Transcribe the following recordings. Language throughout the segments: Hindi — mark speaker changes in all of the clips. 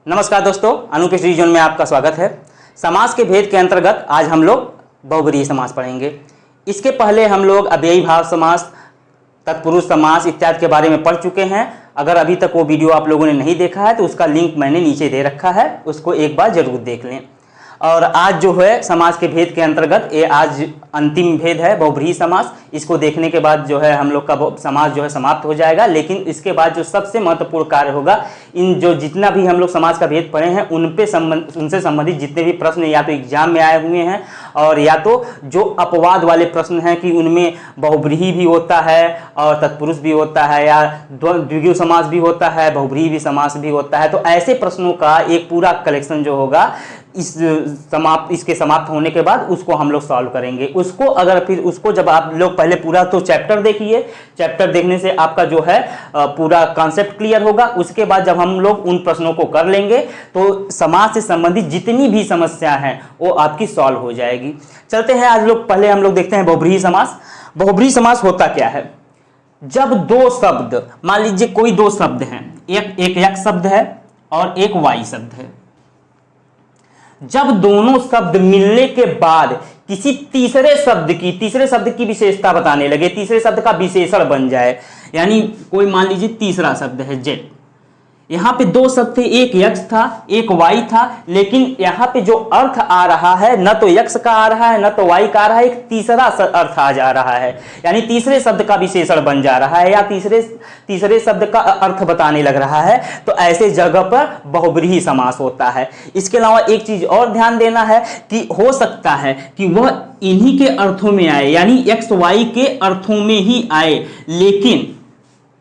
Speaker 1: नमस्कार दोस्तों, अनूप रीजन में आपका स्वागत है। समास के भेद के अंतर्गत आज हम लोग बहुब्रीहि समास पढ़ेंगे। इसके पहले हम लोग अव्ययी भाव समास, तत्पुरुष समास इत्यादि के बारे में पढ़ चुके हैं। अगर अभी तक वो वीडियो आप लोगों ने नहीं देखा है तो उसका लिंक मैंने नीचे दे रखा है, उसको एक बार जरूर देख लें। और आज जो है समास के भेद के अंतर्गत ये आज अंतिम भेद है बहुब्रीहि समास। इसको देखने के बाद जो है हम लोग का समास जो है समाप्त हो जाएगा। लेकिन इसके बाद जो सबसे महत्वपूर्ण कार्य होगा, इन जो जितना भी हम लोग समास का भेद पढ़े हैं उनसे संबंधित जितने भी प्रश्न या तो एग्जाम में आए हुए हैं और या तो जो अपवाद वाले प्रश्न हैं कि उनमें बहुब्रीहि भी होता है और तत्पुरुष भी होता है या द्विगु समास भी होता है, बहुब्रीहि भी समास भी होता है, तो ऐसे प्रश्नों का एक पूरा कलेक्शन जो होगा इसके समाप्त होने के बाद उसको हम लोग सॉल्व करेंगे। उसको जब आप लोग पहले पूरा तो चैप्टर देखिए, चैप्टर देखने से आपका जो है पूरा कॉन्सेप्ट क्लियर होगा। उसके बाद जब हम लोग उन प्रश्नों को कर लेंगे तो समास से संबंधित जितनी भी समस्या हैं वो आपकी सॉल्व हो जाएगी। चलते हैं आज लोग पहले हम लोग देखते हैं बहुब्रीहि समास। बहुब्रीहि समास होता क्या है? जब दो शब्द, मान लीजिए कोई दो शब्द हैं, एक यक्ष शब्द है और एक वाई शब्द है। जब दोनों शब्द मिलने के बाद किसी तीसरे शब्द की विशेषता बताने लगे, तीसरे शब्द का विशेषण बन जाए, यानी कोई मान लीजिए तीसरा शब्द है जेट। यहां पे दो शब्द थे, एक यक्ष था एक वाई था, लेकिन यहां पे जो अर्थ आ रहा है न तो यक्ष का आ रहा है न तो वाई का आ रहा है, एक तीसरा अर्थ आ जा रहा है, यानी तीसरे शब्द का विशेषण बन जा रहा है या तीसरे शब्द का अर्थ बताने लग रहा है। तो ऐसे जगह पर बहुब्रीहि समास होता है। इसके अलावा एक चीज और ध्यान देना है कि हो सकता है कि वह इन्हीं के अर्थों में आए, यानी एक्स वाई के अर्थों में ही आए, लेकिन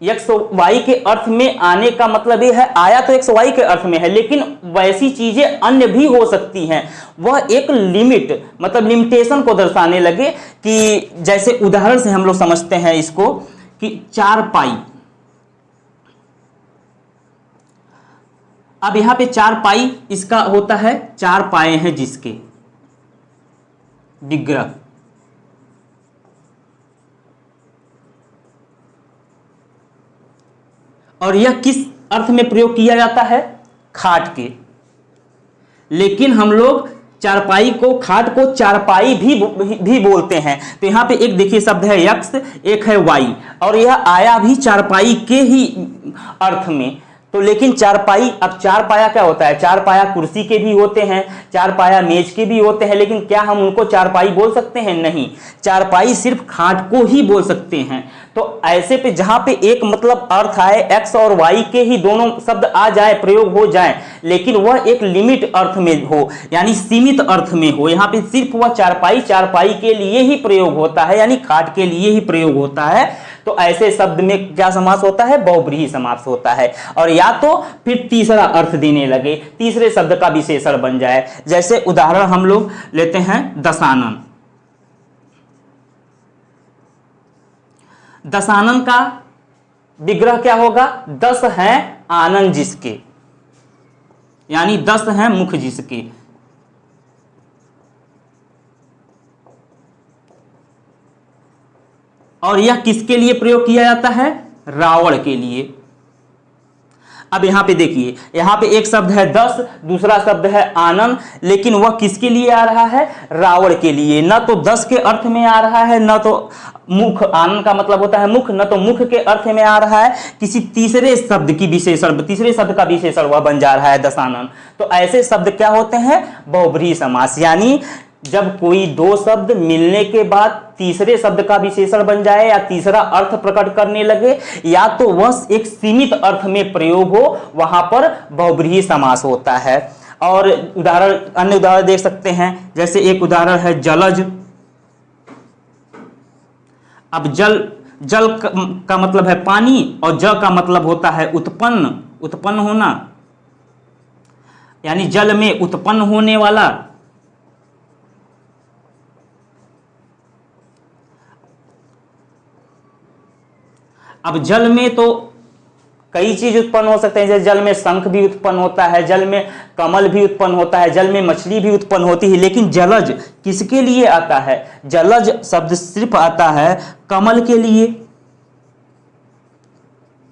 Speaker 1: एक्स वाई के अर्थ में आने का मतलब यह है, आया तो एक्स वाई के अर्थ में है, लेकिन वैसी चीजें अन्य भी हो सकती हैं। वह एक लिमिट मतलब लिमिटेशन को दर्शाने लगे कि जैसे उदाहरण से हम लोग समझते हैं इसको कि चारपाई। अब यहां पे चारपाई इसका होता है चार पाए हैं जिसके विग्रह, और यह किस अर्थ में प्रयोग किया जाता है? खाट के। लेकिन हम लोग चारपाई को, खाट को चारपाई भी बोलते हैं। तो यहां पे एक देखिए शब्द है यक्ष, एक है वाई, और यह आया भी चारपाई के ही अर्थ में। तो लेकिन चारपाई, अब चार पाया क्या होता है? चार पाया कुर्सी के भी होते हैं, चार पाया मेज के भी होते हैं, लेकिन क्या हम उनको चारपाई बोल सकते हैं? नहीं, चारपाई सिर्फ खाट को ही बोल सकते हैं। तो ऐसे पे जहां पे एक मतलब अर्थ आए, एक्स और वाई के ही दोनों शब्द आ जाए, प्रयोग हो जाए, लेकिन वह एक लिमिट अर्थ में हो, यानी सीमित अर्थ में हो, यहाँ पे सिर्फ वह चारपाई के लिए ही प्रयोग होता है, यानी खाट के लिए ही प्रयोग होता है। तो ऐसे शब्द में क्या समास होता है? बहुब्रीहि समास होता है। और या तो फिर तीसरा अर्थ देने लगे, तीसरे शब्द का विशेषण बन जाए। जैसे उदाहरण हम लोग लेते हैं दशानन। दशानन का विग्रह क्या होगा? 10 हैं आनन जिसके, यानी 10 हैं मुख जिसके। और यह किसके लिए प्रयोग किया जाता है? रावण के लिए। अब यहां पे देखिए, यहां पे एक शब्द है 10, दूसरा शब्द है आनन, लेकिन वह किसके लिए आ रहा है? रावण के लिए। न तो 10 के अर्थ में आ रहा है, न तो मुख, आनन का मतलब होता है मुख, न तो मुख के अर्थ में आ रहा है, किसी तीसरे शब्द का विशेषण वह बन जा रहा है दशानन। तो ऐसे शब्द क्या होते हैं? बहुब्रीहि समास। यानी जब कोई दो शब्द मिलने के बाद तीसरे शब्द का विशेषण बन जाए या तीसरा अर्थ प्रकट करने लगे, या तो वह एक सीमित अर्थ में प्रयोग हो, वहां पर बहुब्रीहि समास होता है। और अन्य उदाहरण देख सकते हैं। जैसे एक उदाहरण है जलज। अब जल का मतलब है पानी और ज का मतलब होता है उत्पन्न होना, यानी जल में उत्पन्न होने वाला। अब जल में तो कई चीज उत्पन्न हो सकते हैं, जैसे जल में शंख भी उत्पन्न होता है, जल में कमल भी उत्पन्न होता है, जल में मछली भी उत्पन्न होती है। लेकिन जलज किसके लिए आता है? जलज शब्द सिर्फ आता है कमल के लिए।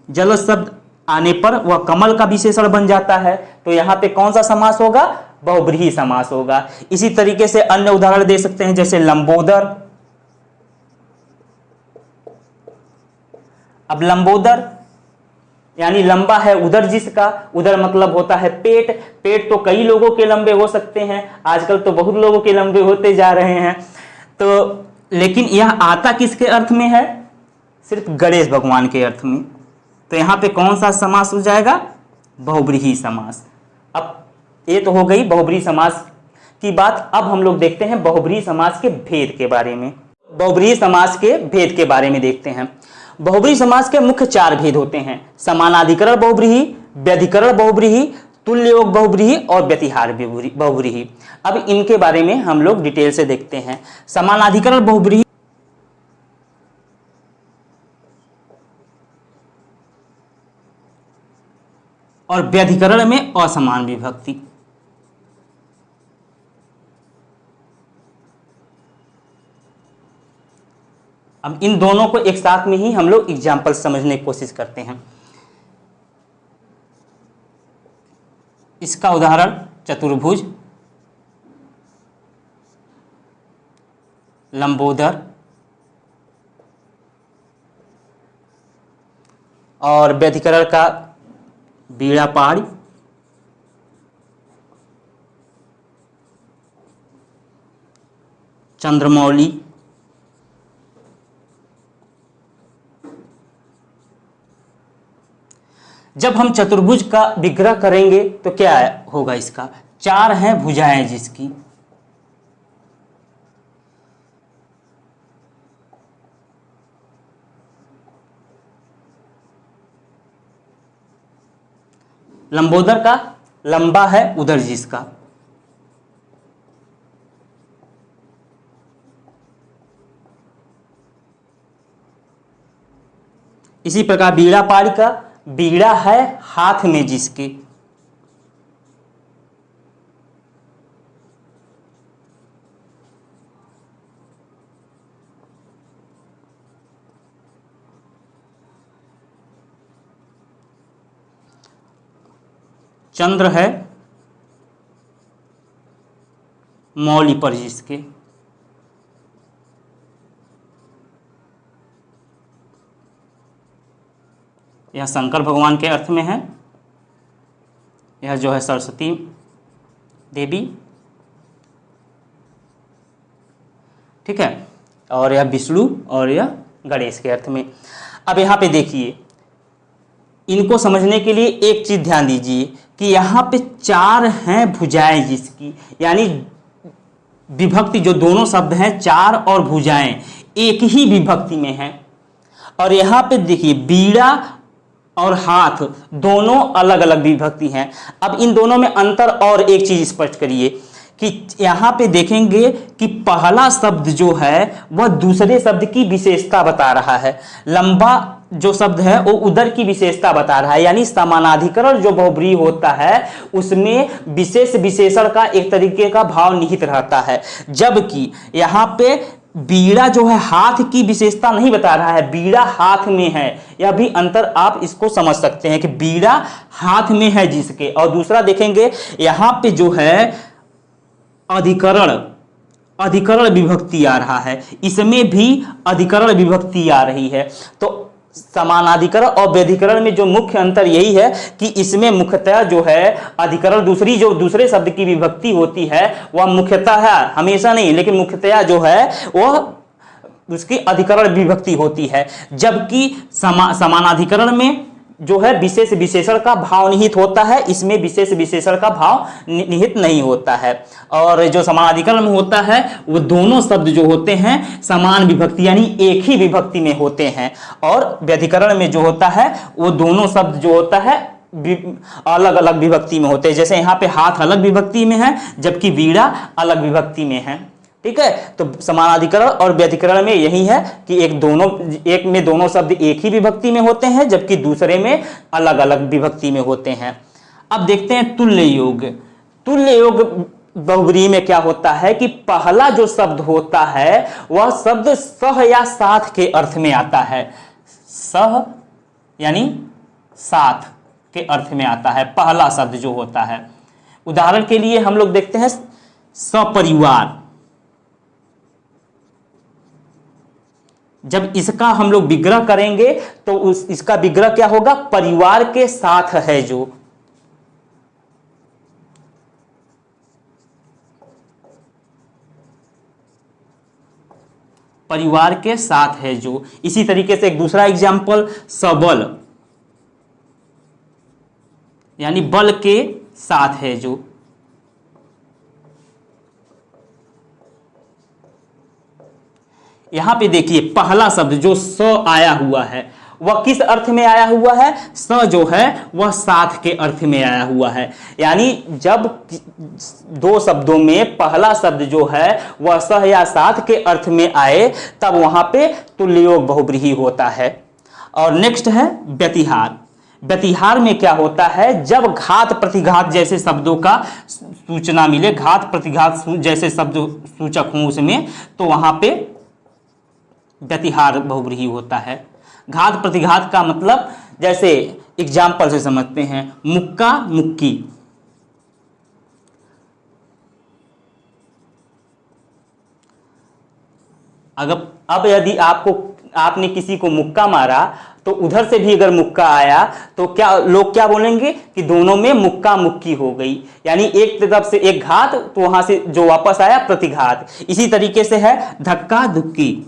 Speaker 1: जलज शब्द आने पर वह कमल का विशेषण बन जाता है। तो यहाँ पे कौन सा समास होगा? बहुब्रीहि समास होगा। इसी तरीके से अन्य उदाहरण दे सकते हैं, जैसे लंबोदर। अब लंबोदर यानी लंबा है उदर जिसका, उदर मतलब होता है पेट। पेट तो कई लोगों के लंबे हो सकते हैं, आजकल तो बहुत लोगों के लंबे होते जा रहे हैं। तो लेकिन यह आता किसके अर्थ में है? सिर्फ गणेश भगवान के अर्थ में। तो यहाँ पे कौन सा समास हो जाएगा? बहुब्रीहि समास। अब ये तो हो गई बहुब्रीहि समास की बात। अब हम लोग देखते हैं बहुब्रीहि समास के भेद के बारे में। बहुब्रीहि समास के भेद के बारे में देखते हैं। बहुब्रीहि समास के मुख्य 4 भेद होते हैं: समानाधिकरण बहुब्रीहि, व्यधिकरण बहुब्रीहि, तुल्ययोग बहुब्रीहि और व्यतिहार बहुब्रीहि। अब इनके बारे में हम लोग डिटेल से देखते हैं। समानाधिकरण बहुब्रीहि और व्यधिकरण में असमान विभक्ति। अब इन दोनों को एक साथ में ही हम लोग एग्जाम्पल समझने की कोशिश करते हैं। इसका उदाहरण चतुर्भुज, लंबोदर और व्यधिकरण का बीड़ापाड़ी, चंद्रमौली, जब हम चतुर्भुज का विग्रह करेंगे तो क्या होगा? इसका 4 हैं भुजाएं जिसकी। लंबोदर का लंबा है उदर जिसका। इसी प्रकार बीड़ापाड़ी का बीड़ा है हाथ में जिसके। चंद्र है मौली पर जिसके। यह शंकर भगवान के अर्थ में है। यह जो है सरस्वती देवी, ठीक है, और यह विष्णु और यह गणेश के अर्थ में। अब यहाँ पे देखिए, इनको समझने के लिए एक चीज ध्यान दीजिए कि यहाँ पे 4 हैं भुजाएं जिसकी, यानी विभक्ति जो दोनों शब्द हैं 4 और भुजाएं एक ही विभक्ति में हैं। और यहाँ पे देखिए बीड़ा और हाथ दोनों अलग अलग विभक्ति हैं। अब इन दोनों में अंतर और एक चीज स्पष्ट करिए कि यहाँ पे देखेंगे कि पहला शब्द जो है वह दूसरे शब्द की विशेषता बता रहा है। लंबा जो शब्द है वो उदर की विशेषता बता रहा है, यानी समानाधिकरण जो बहुब्रीहि होता है उसमें विशेष विशेषण का एक तरीके का भाव निहित रहता है, जबकि यहाँ पे बीड़ा जो है हाथ की विशेषता नहीं बता रहा है, बीड़ा हाथ में है। यह भी अंतर आप इसको समझ सकते हैं कि बीड़ा हाथ में है जिसके। और दूसरा देखेंगे यहाँ पे जो है अधिकरण विभक्ति आ रहा है, इसमें भी अधिकरण विभक्ति आ रही है। तो समानाधिकरण और व्यधिकरण में जो मुख्य अंतर यही है कि इसमें मुख्यतः जो है अधिकरण दूसरे शब्द की विभक्ति होती है वह मुख्यतः है, हमेशा नहीं लेकिन मुख्यतः जो है वह उसकी अधिकरण विभक्ति होती है, जबकि समानाधिकरण में जो है विशेष विशेषण का भाव निहित होता है, इसमें विशेष विशेषण का भाव निहित नहीं होता है। और जो समानाधिकरण में होता है वो दोनों शब्द जो होते हैं समान विभक्ति यानी एक ही विभक्ति में होते हैं, और व्यधिकरण में जो होता है वो दोनों शब्द जो होता है अलग अलग विभक्ति में होते हैं। जैसे यहाँ पे हाथ अलग विभक्ति में है जबकि वीणा अलग विभक्ति में है, ठीक है। तो समानाधिकरण और व्यधिकरण में यही है कि एक में दोनों शब्द एक ही विभक्ति में होते हैं जबकि दूसरे में अलग अलग विभक्ति में होते हैं। अब देखते हैं तुल्य योग। तुल्य योग बहुब्रीहि में क्या होता है कि पहला जो शब्द होता है वह शब्द सह या साथ के अर्थ में आता है। सह यानी साथ, के अर्थ में आता है, पहला शब्द जो होता है। उदाहरण के लिए हम लोग देखते हैं सपरिवार। जब इसका हम लोग विग्रह करेंगे तो इसका विग्रह क्या होगा, परिवार के साथ है जो। परिवार के साथ है जो। इसी तरीके से एक दूसरा एग्जाम्पल सबल, यानी बल के साथ है जो। यहां पे देखिए पहला शब्द जो स आया हुआ है वह किस अर्थ में आया हुआ है, स जो है वह साथ के अर्थ में आया हुआ है। यानी जब दो शब्दों में पहला शब्द जो है वह सह या साथ के अर्थ में आए तब वहां पे तुल्ययोग बहुव्रीहि होता है। और नेक्स्ट है व्यतिहार। व्यतिहार में क्या होता है, जब घात प्रतिघात जैसे शब्दों का सूचना मिले, घात प्रतिघात जैसे शब्द सूचक हों उसमें, तो वहां पे व्यतिहार बहुव्रीहि होता है। घात प्रतिघात का मतलब जैसे एग्जाम्पल से समझते हैं, मुक्का मुक्की। अब यदि आपने किसी को मुक्का मारा तो उधर से भी अगर मुक्का आया तो लोग क्या बोलेंगे कि दोनों में मुक्का मुक्की हो गई, यानी एक तरफ से एक घात तो वहां से जो वापस आया प्रतिघात। इसी तरीके से है धक्का धुक्की।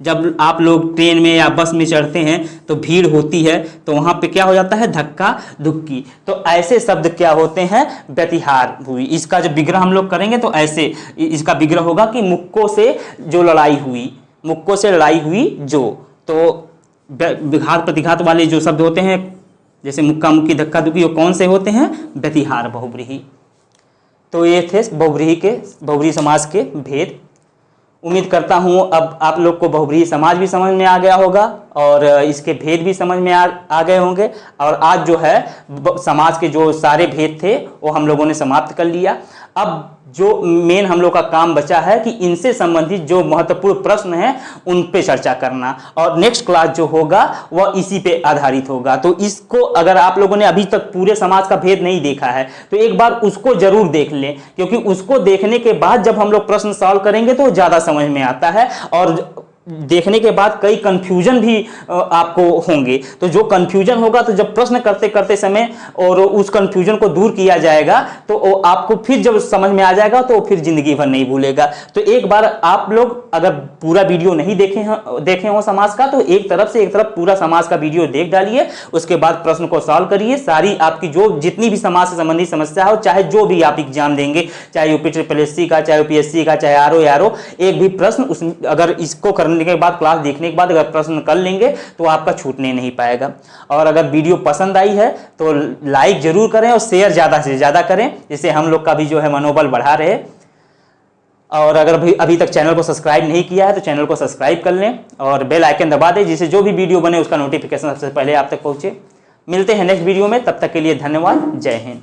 Speaker 1: जब आप लोग ट्रेन में या बस में चढ़ते हैं तो भीड़ होती है तो वहां पे क्या हो जाता है, धक्का धुक्की। तो ऐसे शब्द क्या होते हैं, व्यतिहार हुई। इसका जब विग्रह हम लोग करेंगे तो ऐसे इसका विग्रह होगा कि मुक्कों से जो लड़ाई हुई, मुक्कों से लड़ाई हुई जो। तो घात प्रतिघात वाले जो शब्द होते हैं जैसे मुक्का मुक्की धक्का धुक्की, वो कौन से होते हैं, व्यतिहार बहुव्रीहि। तो ये थे बहुव्रीहि समास के भेद। उम्मीद करता हूँ अब आप लोग को बहुव्रीहि समाज भी समझ में आ गया होगा और इसके भेद भी समझ में आ गए होंगे। और आज जो है समाज के जो सारे भेद थे वो हम लोगों ने समाप्त कर लिया। अब जो मेन हम लोग का काम बचा है कि इनसे संबंधित जो महत्वपूर्ण प्रश्न हैं उन पे चर्चा करना, और नेक्स्ट क्लास जो होगा वह इसी पे आधारित होगा। तो इसको अगर आप लोगों ने अभी तक पूरे समाज का भेद नहीं देखा है तो एक बार उसको जरूर देख लें, क्योंकि उसको देखने के बाद जब हम लोग प्रश्न सॉल्व करेंगे तो ज़्यादा समझ में आता है। और देखने के बाद कई कंफ्यूजन भी आपको होंगे। तो जो कंफ्यूजन होगा तो जब प्रश्न करते करते समय और उस कंफ्यूजन को दूर किया जाएगा तो आपको फिर जब समझ में आ जाएगा तो फिर जिंदगी भर नहीं भूलेगा। तो एक बार आप लोग अगर पूरा वीडियो नहीं देखे हो समाज का तो एक तरफ पूरा समाज का वीडियो देख डालिए, उसके बाद प्रश्न को सॉल्व करिए। सारी आपकी जो जितनी भी समाज से संबंधित समस्या हो, चाहे जो भी आप एग्जाम देंगे, चाहे UPSC का, चाहे UPSC का, चाहे RO, एक भी प्रश्न उसमें अगर इसको करने के बाद, क्लास देखने के बाद अगर प्रश्न कर लेंगे तो आपका छूटने नहीं पाएगा। और अगर वीडियो पसंद आई है तो लाइक जरूर करें और शेयर ज़्यादा से ज़्यादा करें, जिससे हम लोग का भी जो है मनोबल बढ़ा रहे। और अगर अभी तक चैनल को सब्सक्राइब नहीं किया है तो चैनल को सब्सक्राइब कर लें और बेल आइकन दबा दें, जिससे जो भी वीडियो बने उसका नोटिफिकेशन सबसे पहले आप तक पहुंचे। मिलते हैं नेक्स्ट वीडियो में, तब तक के लिए धन्यवाद। जय हिंद।